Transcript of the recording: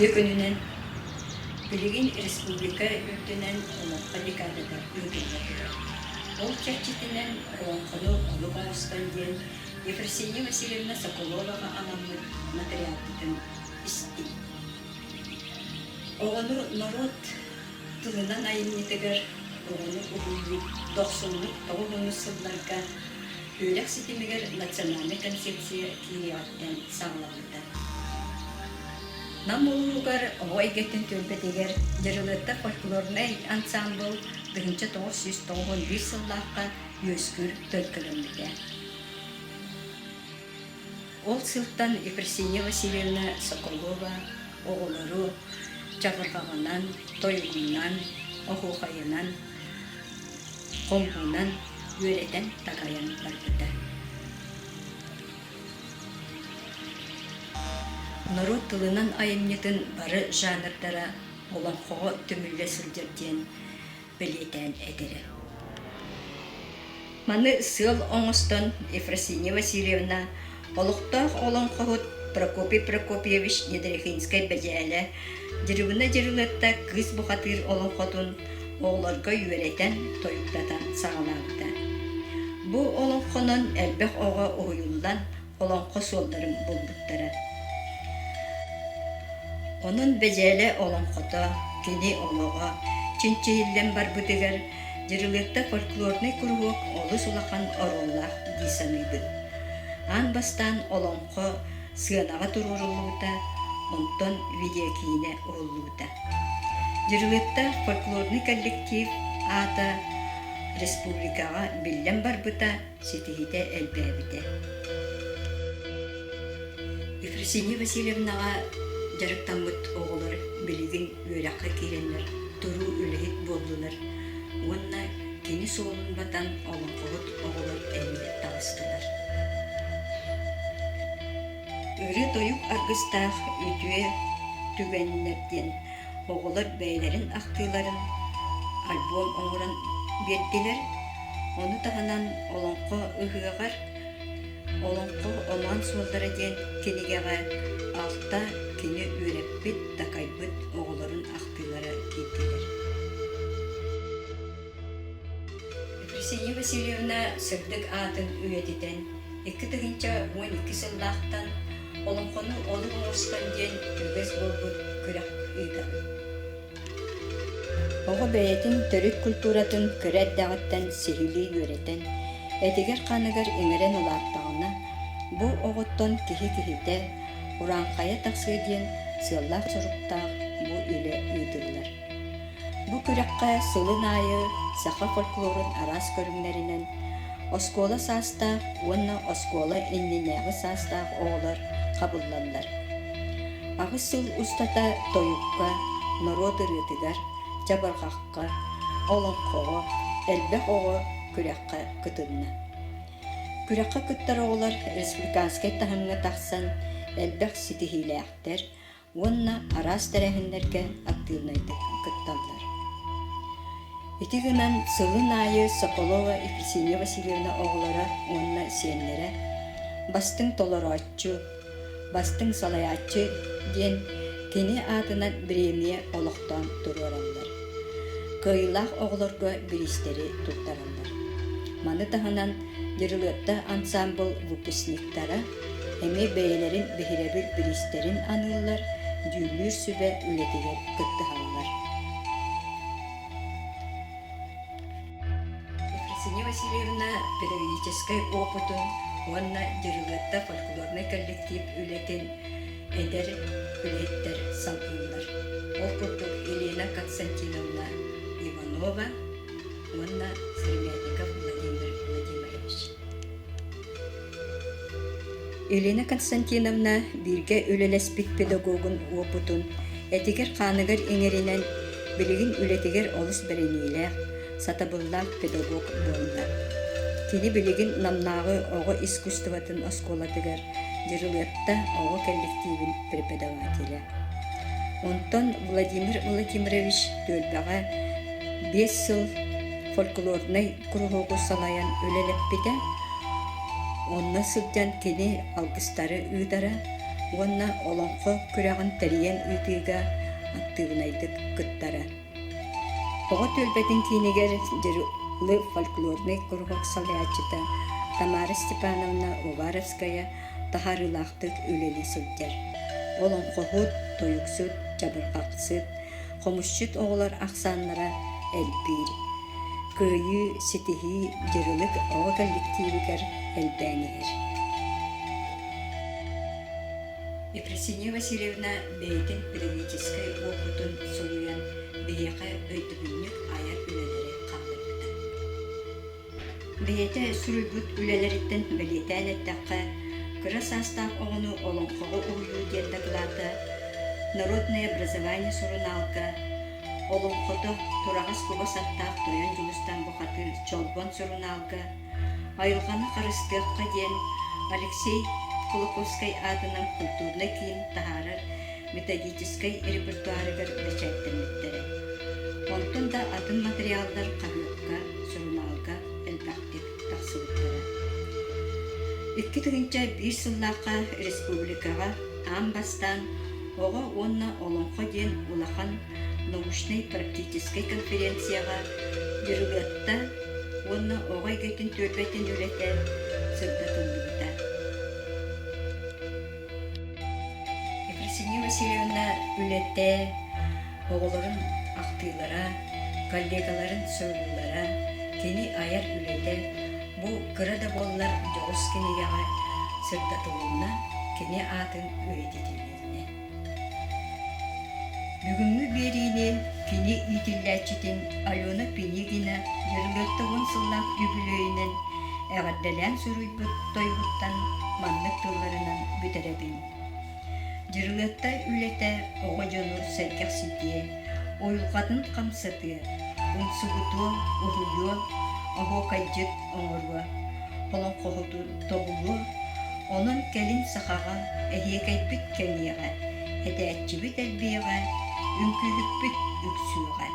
Үйе күнінен Билигин республика үтінен олыққа декадада үгілдері. Ол чәрчетінен олыққыны олық ауыстан ден Ефросинья Васильевна Соколоваға аңамын материалдың істей. Оғаны народ тылынан айынетігер оғаны ұғылып, доқсылық, тоғылыны сылларға өйләк сетемегер национальный концепция кейіаттен сағылағыда. Нам олуғар оғай геттен төлбетегер жырылытта фольклорный ансамбл 1991 сыллаққа өскүр төлкілімді. Ол сылттан Ефросинья Васильевна Соколова оғылары Чабырғағынан, тойғынан, оғуқайынан, қомғынан өретен тағаян барбыда. Народ тылынан айымнетін бары жанрдара olan қоғы түмілі сылдерден білетен әдірі. Маны сыл оңыстан Ефросинья Васильевна олықтақ olan қоғыт Прокопий Прокопьевич Недрехинскай бәжәлі жырыбына жырылытта кыз бұқатыр олон қотын оғыларға үйеретен тойықтатан сағалағыда. Бұ олон қонын әлбәқ оға ойылдан олон қос олдарын бұлдықтары. Onun бәжәлі олон қота, кені олыға, чинчейілден бар бұдығар, жырылықта фольклорный күргөк олы сұлақан ороллақ дейсанығын. Ан бастан олон қо сығанаға тұрғырылуыда, онтон видеокиіне олуыда. Жырылықта фольклорный коллектив ата республикаға білден бар бұта сетігіде әлбәбіде. Ефросинья Васильевнаға жарықтамыт оғылар білігін өраққа керенлер, тұру үлігіт болдылар. Онна кені соғылын батан олын қоғыт оғылар әлі талыстылар. Үрі тойық арғыстақ үтуе түгенлерден оғылар бәйлерін ақтыларын альбом оңыран берділер. Оны тағынан олонқы үхіғар, олонқы олан солдары ден кенегеға алта кені өреппет тақайбыт оғыларын ақтылары кетілер. Ефросинья Васильевна сырдық атын үйетіден 2-12 сыллақтан олонқыны олы оңырстан ден түрбес болбыт күрәк үйдағы. Оғы бәйетін түрік культуратын көрәт дағыттан сихили үйретен, әдігер қанығыр еңірен олаттағына, бұ оғыттан кихи-кихите, ұранқая тақсыден сыллақ сұрықтақ бұ үлі үйділер. Бұ күрәққа сылын айы, сақа фольклорын арас көріңлерінен, оскола састақ, онна оскола инненәғі састақ оғылар қабылландар. Ағы сыл ұстата тойыққа, народ ырытыгар, жабарғаққа, олон қоғы, әлбәқ оғы күрәққа күтінна. Күрәққа күттар оғылар республиканскай тахымға тақсан әлбәқ ситихилі әқтер, онна арас тәрәхіндерге аттылнайды күтталдар. Итігінен сылын айы Соколова Ефросинья Васильевна оғылары онна сенлері, бастың толары атчы, бастың салай атчы ден кені атынан премия олықтан тұрыралар. Кыйлақ оғыларға біристері тұттаралар. Маны тағынан жырылытта ансамбл выпускниктары әме бәйелерін бігіребіл біристерін анылар, дүйілір сүбе үлетігер күттіғалар. Ефросинья Васильевна педагогической опытын, онна жырылытта фольклорный коллектив үлетін Эдер үлеттер салғылар. Ол күрдік Елена Константиновна Иванова, онна Сремятников Владимир Владимирович. Елена Константиновна бірге өлелеспік педагогын опытын, әтігер қанығыр еңерінен білігін үлетігер олыс бірінейлер, сатабыллақ педагог болындар. Кені білігін намнағы оғы искусстватын осколадығыр, жырылытта оғы коллективін преподавателя. Онтон Владимир Владимирович төлбаға 5 сыл фольклорный кругогу салаян өлелеппеде, онна сылдан кені алғыстары үйдара, уонна олонхо күрәҕин тәрийэн ыытыыга аттыыбынайдык кыттара. Оҕо төлбэтин кинигер жырылы фольклорный кургак салыачыта Тамара Степановна Уваровская тахарылаахтык үлели сылдьар. Олонхоһут, тойуксут, чабыргаксыт, хомусчут оҕолор ахсааннара элбиир. Кыйы, ситиһи, жырылык оҕо коллективигер элбээнигер. Ефросинья Васильевна бейтин педагогической опытын солуян бейеқэ өйдүгүннүк аяр үлелери қалдырбыта. Бейете суруйбут үлелериттен белетен эттаққа кыра састав оғыну олонқоғы уйу диалдаклата народное образование суруналка олонқото турағас куба саттақ тоян жулустан бұқатыр чолбон суруналка айылғаны қарыстыққа ден Алексей Кулаковской атынан культурный киім тахарар методической репертуарыгар бәчәттірметтері. Онтын да атын материалдар қағыққа, суруналға, әлбәқтік тақсылыктары. Икки тығынча бір сыллаққа республикаға ам бастан оға онна олонқо ден улахан научной практической конференцияға жүргетті онна оғай көтін төрбетін өлеті сырдатылдығыта. Ефросинья Васильевна үлетте оғыларын ақтыйлара, коллегаларын сөйлілара, кені аяр үлете бұ кырада болылар жоғыз кенеяға сырдатылуына кені атын өйдетелеріне. Бүгінгі беріне кені итилләчетін Алена Пенегина жүргетті 10 сыллақ юбилейінен әғаддәлән сүрүйбіт тойғыттан маннық тылларынан бүтеребін. Жырылетті үлеті оға жонур сәркәқ сетие, ойылғатын қамсаты, ұнсығыты, ұғыйы, оға қайджет оңырға, қолын қоғыты тоғылы, оның кәлін сақаға, әйекәйбіт кәнеға, әдәтчібіт әлбеға, үнкілікбіт үксуға.